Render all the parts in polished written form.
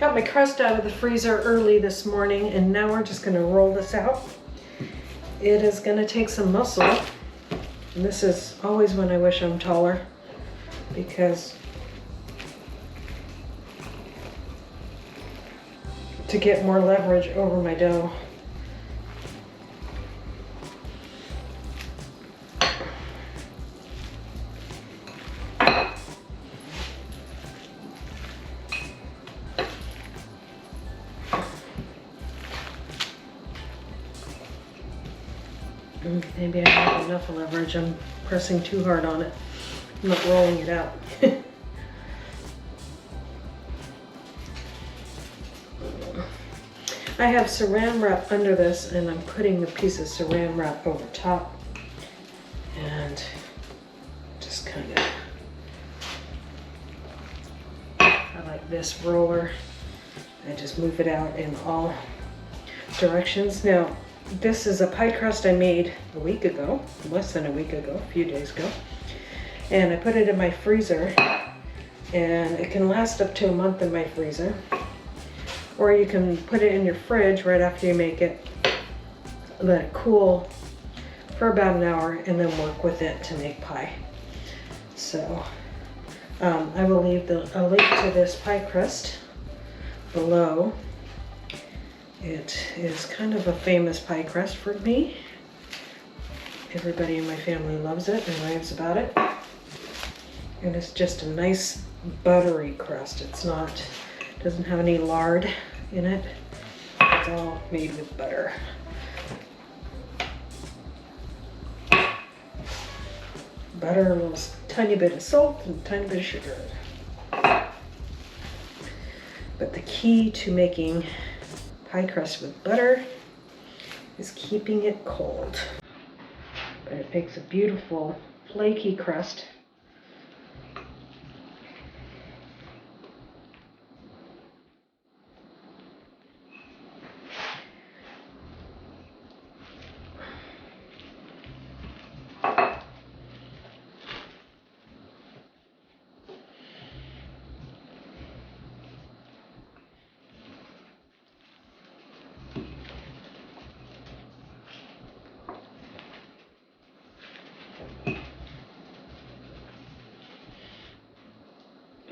Got my crust out of the freezer early this morning, and now we're just gonna roll this out. It is gonna take some muscle, and this is always when I wish I'm taller, because to get more leverage over my dough. Maybe I don't have enough leverage. I'm pressing too hard on it. I'm not rolling it out. I have saran wrap under this, and I'm putting a piece of saran wrap over top, and just kind of, I like this roller. I just move it out in all directions. Now, this is a pie crust I made a week ago, less than a week ago, a few days ago. And I put it in my freezer, and it can last up to a month in my freezer. Or you can put it in your fridge right after you make it, let it cool for about an hour, and then work with it to make pie. So I will leave a link to this pie crust below. It is kind of a famous pie crust for me. Everybody in my family loves it and raves about it. And it's just a nice buttery crust. Doesn't have any lard in it. It's all made with butter. Butter, a little tiny bit of salt, and a tiny bit of sugar. But the key to making pie crust with butter is keeping it cold. But it makes a beautiful flaky crust.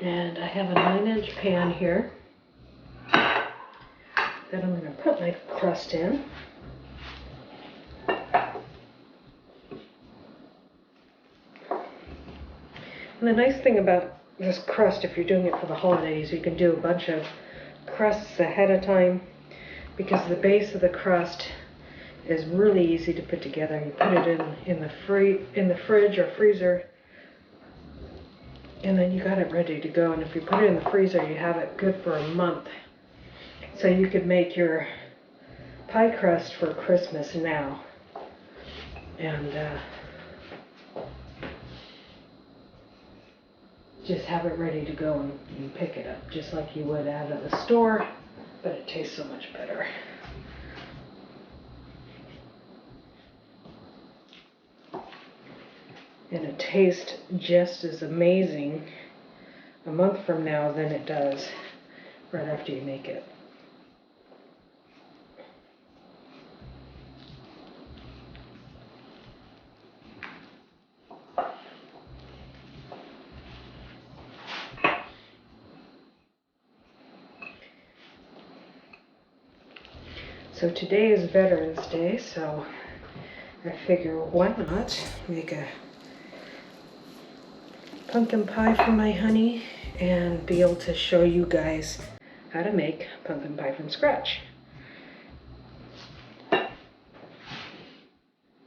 And I have a 9-inch pan here that I'm going to put my crust in. And the nice thing about this crust, if you're doing it for the holidays, you can do a bunch of crusts ahead of time, because the base of the crust is really easy to put together. You put it in the fridge or freezer, and then you got it ready to go. And if you put it in the freezer, you have it good for a month. So you could make your pie crust for Christmas now, and just have it ready to go, and you pick it up just like you would out of the store, but it tastes so much better. And it tastes just as amazing a month from now than it does right after you make it. So today is Veterans Day, so I figure why not make a pumpkin pie for my honey and be able to show you guys how to make pumpkin pie from scratch.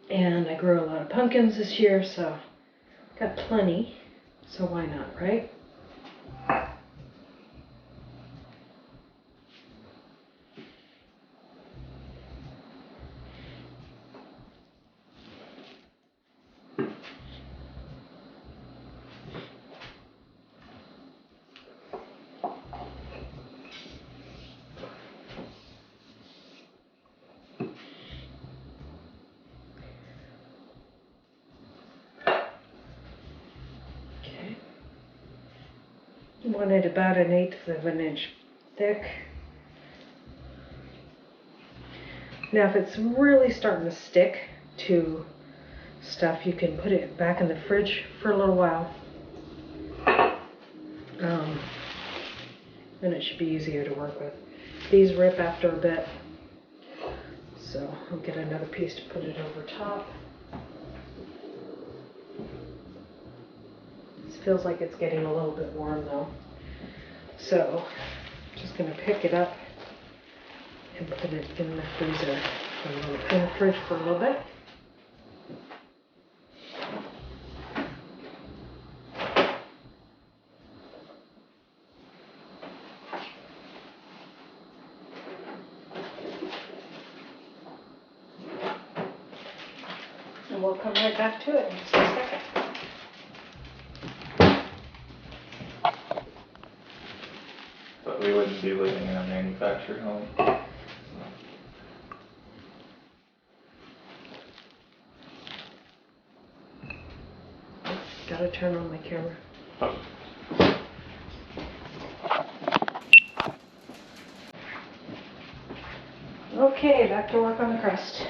And I grew a lot of pumpkins this year, so got plenty, so why not, right? Wanted about 1/8 of an inch thick. Now if it's really starting to stick to stuff, you can put it back in the fridge for a little while. And it should be easier to work with. These rip after a bit, so I'll get another piece to put it over top. This feels like it's getting a little bit warm though. So I'm just gonna pick it up and put it in the freezer, in the fridge for a little bit. And we'll come right back to it in just a second. But we wouldn't be living in a manufactured home. Gotta turn on my camera. Oh. Okay, back to work on the crust.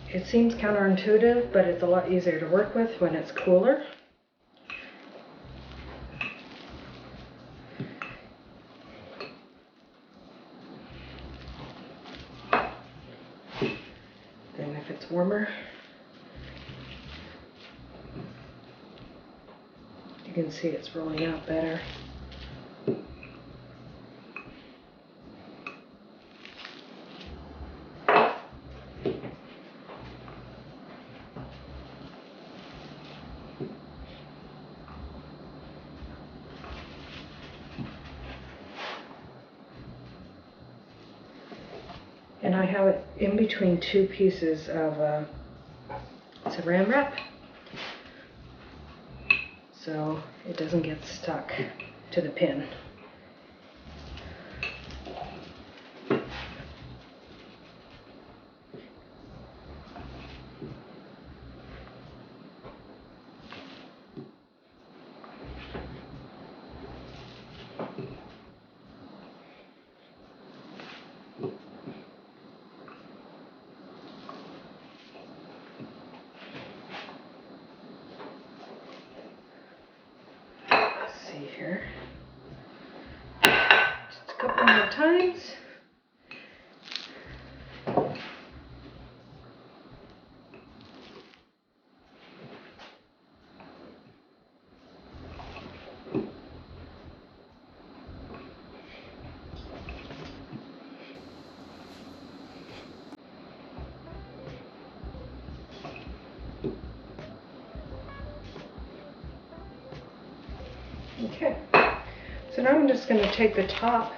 It seems counterintuitive, but it's a lot easier to work with when it's cooler. Then if it's warmer, you can see it's rolling out better. And I have it in between two pieces of saran wrap, so it doesn't get stuck to the pin. Here. Just a couple more times. Okay, so now I'm just going to take the top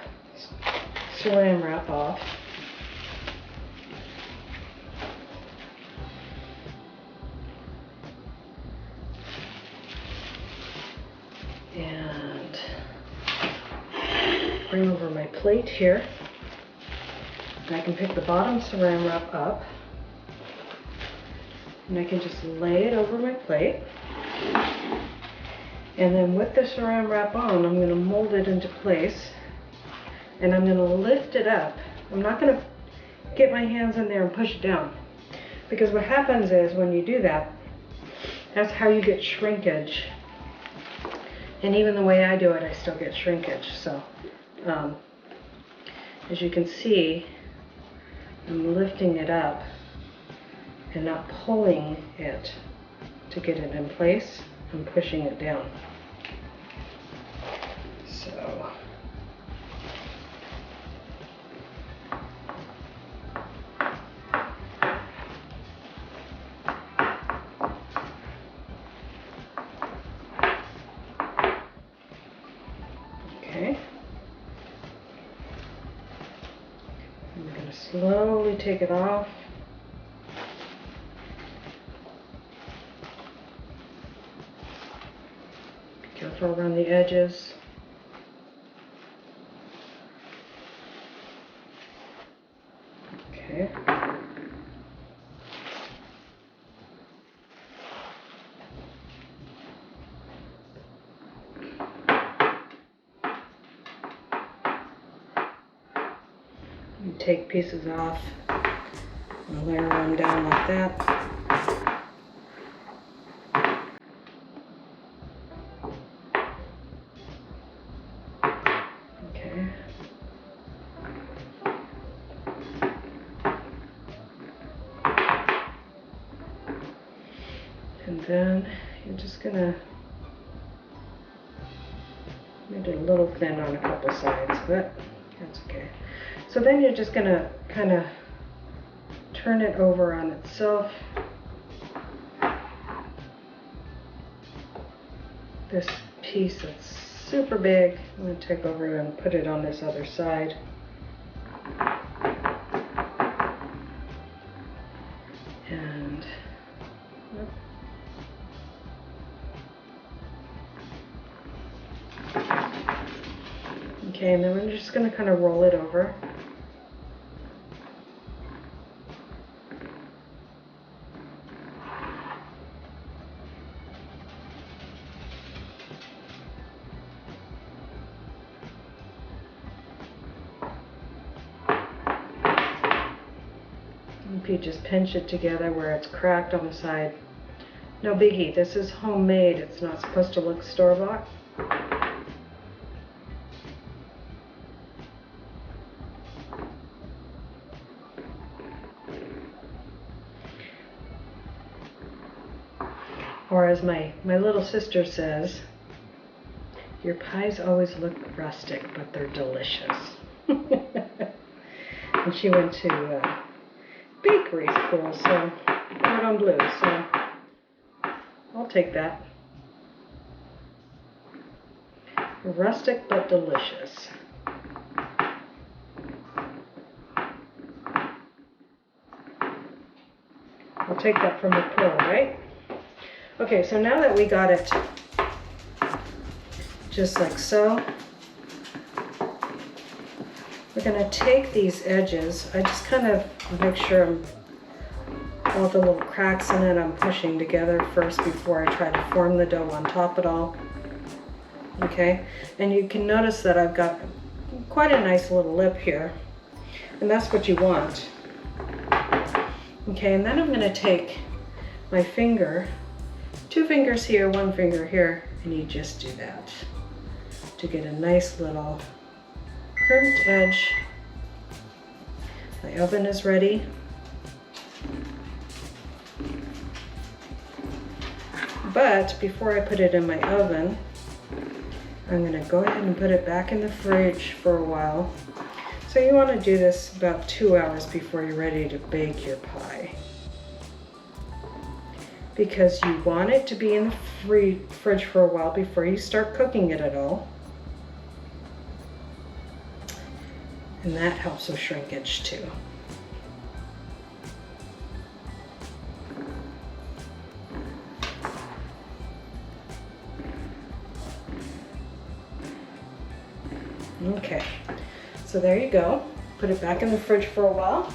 saran wrap off. And bring over my plate here. And I can pick the bottom saran wrap up. And I can just lay it over my plate. And then with the saran wrap on, I'm going to mold it into place. And I'm going to lift it up. I'm not going to get my hands in there and push it down. Because what happens is when you do that, that's how you get shrinkage. And even the way I do it, I still get shrinkage. So, as you can see, I'm lifting it up and not pulling it to get it in place. I'm pushing it down. So, okay. I'm going to slowly take it off. Be Careful around the edges. Okay. You take pieces off and layer them down like that. Okay. And then you're just gonna make it a little thin on a couple sides, but that's okay. So then you're just gonna kind of turn it over on itself. This piece that's super big, I'm gonna take over and put it on this other side. And okay, and then we're just gonna kind of roll it over. If you just pinch it together where it's cracked on the side, no biggie. This is homemade. It's not supposed to look store-bought. Or as my little sister says, your pies always look rustic, but they're delicious. And she went to bakery school, so cordon bleu, so I'll take that. Rustic but delicious. I'll take that from the pearl, right? Okay, so now that we got it just like so, we're going to take these edges. I just kind of make sure all the little cracks in it I'm pushing together first before I try to form the dough on top of it all. Okay, and you can notice that I've got quite a nice little lip here, and that's what you want. Okay, and then I'm going to take my finger, 2 fingers here, 1 finger here, and you just do that to get a nice little crimped edge. My oven is ready. But before I put it in my oven, I'm going to go ahead and put it back in the fridge for a while. So you want to do this about 2 hours before you're ready to bake your pie. Because you want it to be in the fridge for a while before you start cooking it at all. And that helps with shrinkage too. Okay, so there you go. Put it back in the fridge for a while.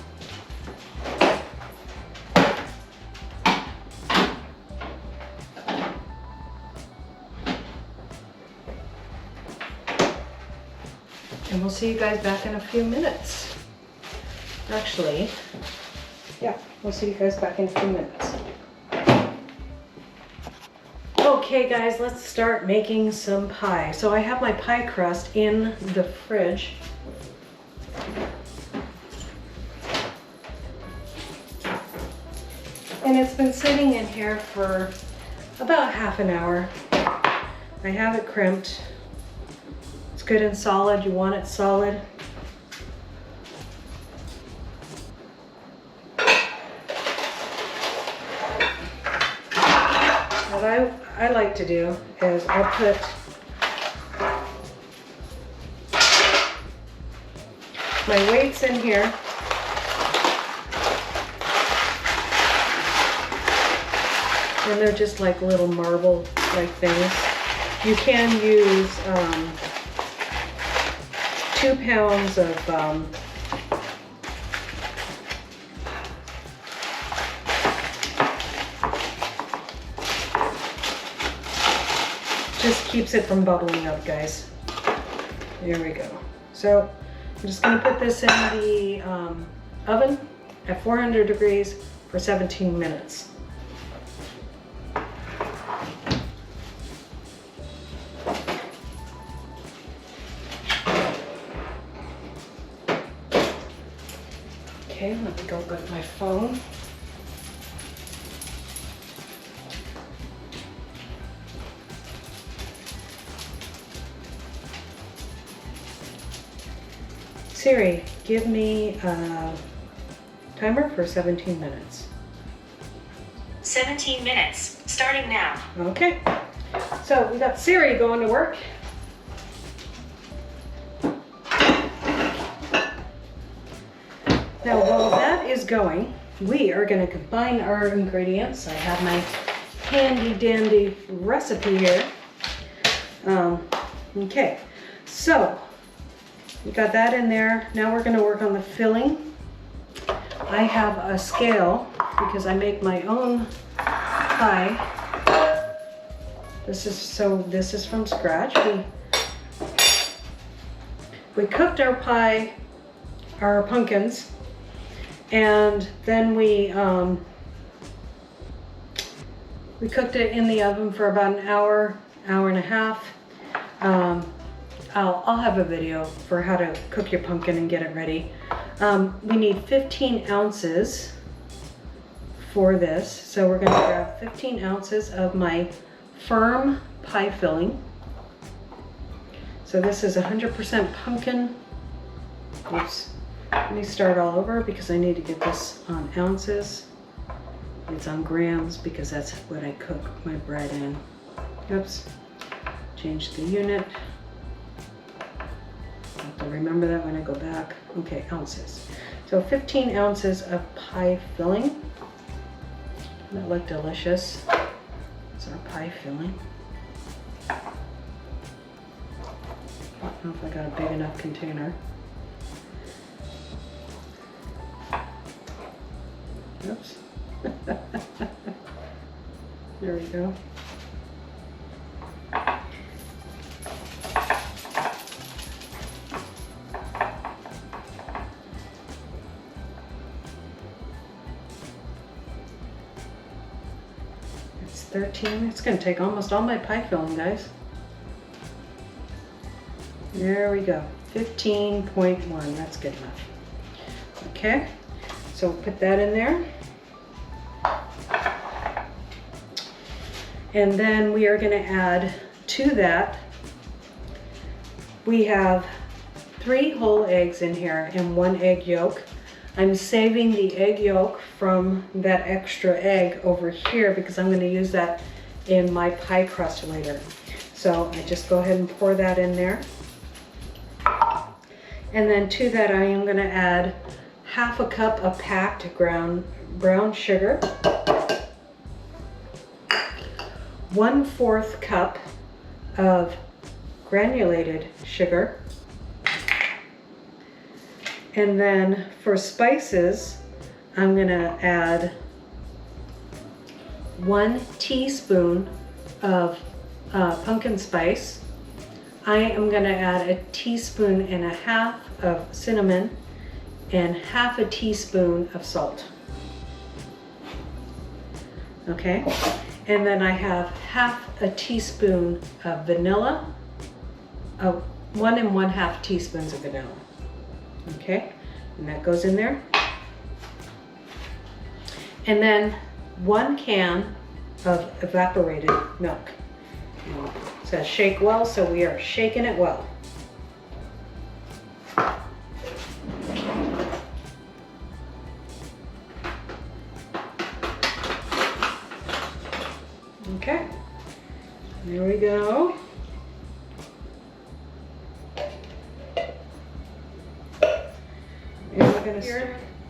And we'll see you guys back in a few minutes. Actually, yeah, we'll see you guys back in a few minutes. Okay guys, let's start making some pie. So I have my pie crust in the fridge. And it's been sitting in here for about half an hour. I have it crimped. It's good and solid. You want it solid. What I like to do is I'll put my weights in here. And they're just like little marble like things. You can use 2 pounds of just keeps it from bubbling up, guys. There we go. So I'm just going to put this in the oven at 400 degrees for 17 minutes. Okay, let me go get my phone. Siri, give me a timer for 17 minutes. 17 minutes, starting now. Okay, so we got Siri going to work. Now while that is going, we are going to combine our ingredients. I have my handy dandy recipe here. Okay, so we got that in there. Now we're going to work on the filling. I have a scale because I make my own pie. This is from scratch. We cooked our pie, our pumpkins, and then we cooked it in the oven for about an hour, hour and a half. I'll have a video for how to cook your pumpkin and get it ready. We need 15 ounces for this. So we're gonna grab 15 ounces of my firm pie filling. So this is 100% pumpkin. Oops, let me start all over because I need to get this on ounces. It's on grams because that's what I cook my bread in. Oops, change the unit. I have to remember that when I go back. Okay, ounces. So 15 ounces of pie filling. That look delicious. It's our pie filling. I don't know if I got a big enough container. Oops. There we go. It's 13. It's going to take almost all my pie filling, guys. There we go. 15.1. That's good enough. Okay. So we'll put that in there. And then we are going to add to that, we have 3 whole eggs in here and 1 egg yolk. I'm saving the egg yolk from that extra egg over here because I'm going to use that in my pie crust later. So I just go ahead and pour that in there. And then to that I am going to add half a cup of packed brown sugar, 1/4 cup of granulated sugar, and then for spices I'm gonna add 1 teaspoon of pumpkin spice. I am gonna add 1.5 teaspoons of cinnamon and 1/2 teaspoon of salt. Okay, and then I have 1/2 teaspoon of vanilla, 1 1/2 teaspoons of vanilla. Okay, and that goes in there. And then 1 can of evaporated milk. It says shake well, so we are shaking it well. Okay, there we go.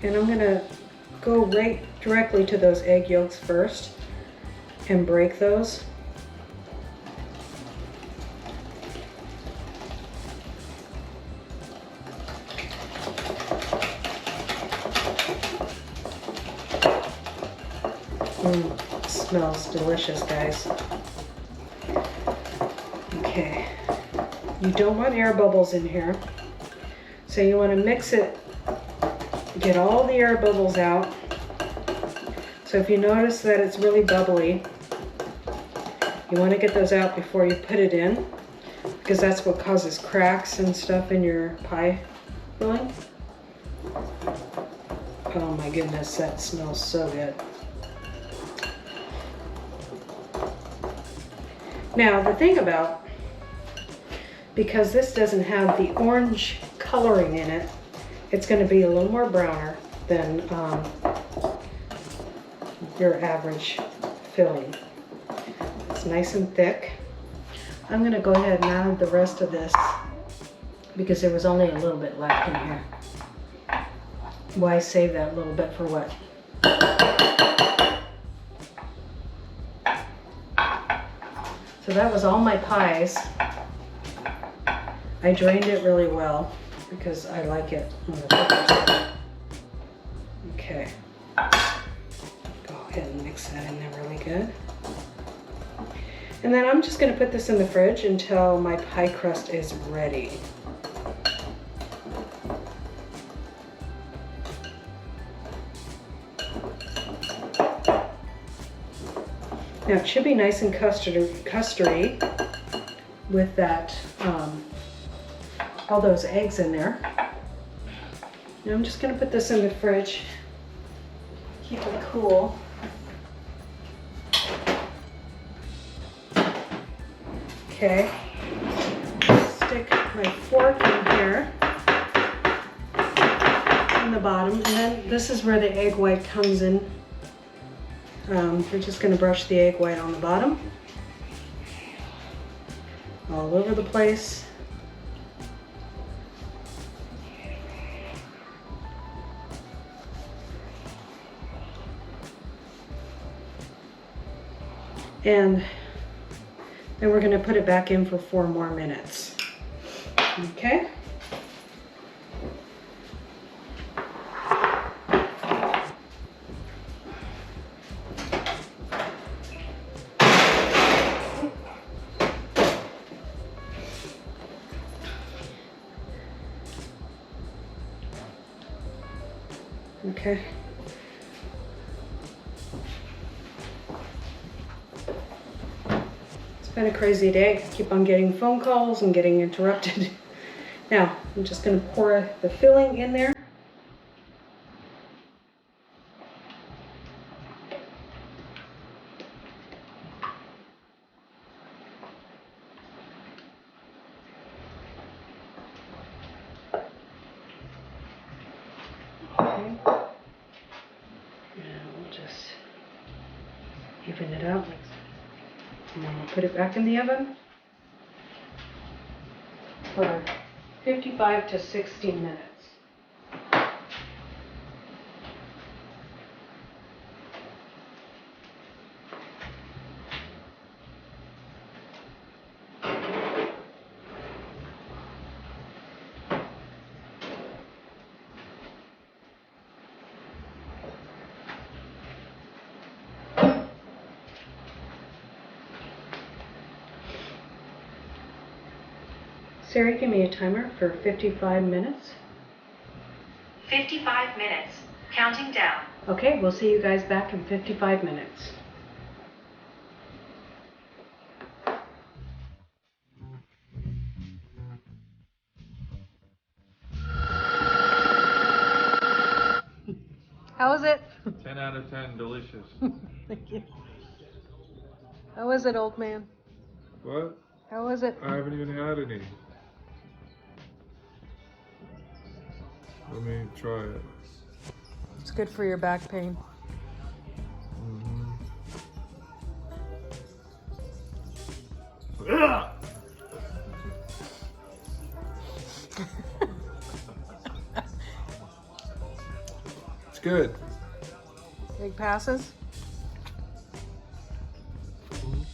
And I'm gonna go right directly to those egg yolks first and break those. It smells delicious, guys. Okay. You don't want air bubbles in here. So you want to mix it, get all the air bubbles out. So if you notice that it's really bubbly, you want to get those out before you put it in, because that's what causes cracks and stuff in your pie filling. Oh my goodness, that smells so good. Now the thing about, because this doesn't have the orange coloring in it, it's going to be a little more browner than your average filling. It's nice and thick. I'm going to go ahead and add the rest of this because there was only a little bit left in here. Why save that little bit for what? So that was all my pies. I drained it really well because I like it on the thicker. Okay. Go ahead and mix that in there really good. And then I'm just going to put this in the fridge until my pie crust is ready. Now it should be nice and custardy with that, all those eggs in there. Now I'm just going to put this in the fridge, keep it cool. Okay, stick my fork in here in the bottom, and then this is where the egg white comes in. We're just going to brush the egg white on the bottom, all over the place. And then we're going to put it back in for 4 more minutes. Okay? Okay. It's been a crazy day. I keep on getting phone calls and getting interrupted. Now, I'm just going to pour the filling in there. Okay. And we'll just even it out. And then we'll put it back in the oven for 55 to 60 minutes. Sarah, give me a timer for 55 minutes. 55 minutes. Counting down. Okay, we'll see you guys back in 55 minutes. How was it? 10 out of 10, delicious. Thank you. How was it, old man? What? How was it? I haven't even had any. Let me try it. It's good for your back pain. It's good. Big passes? Mhm.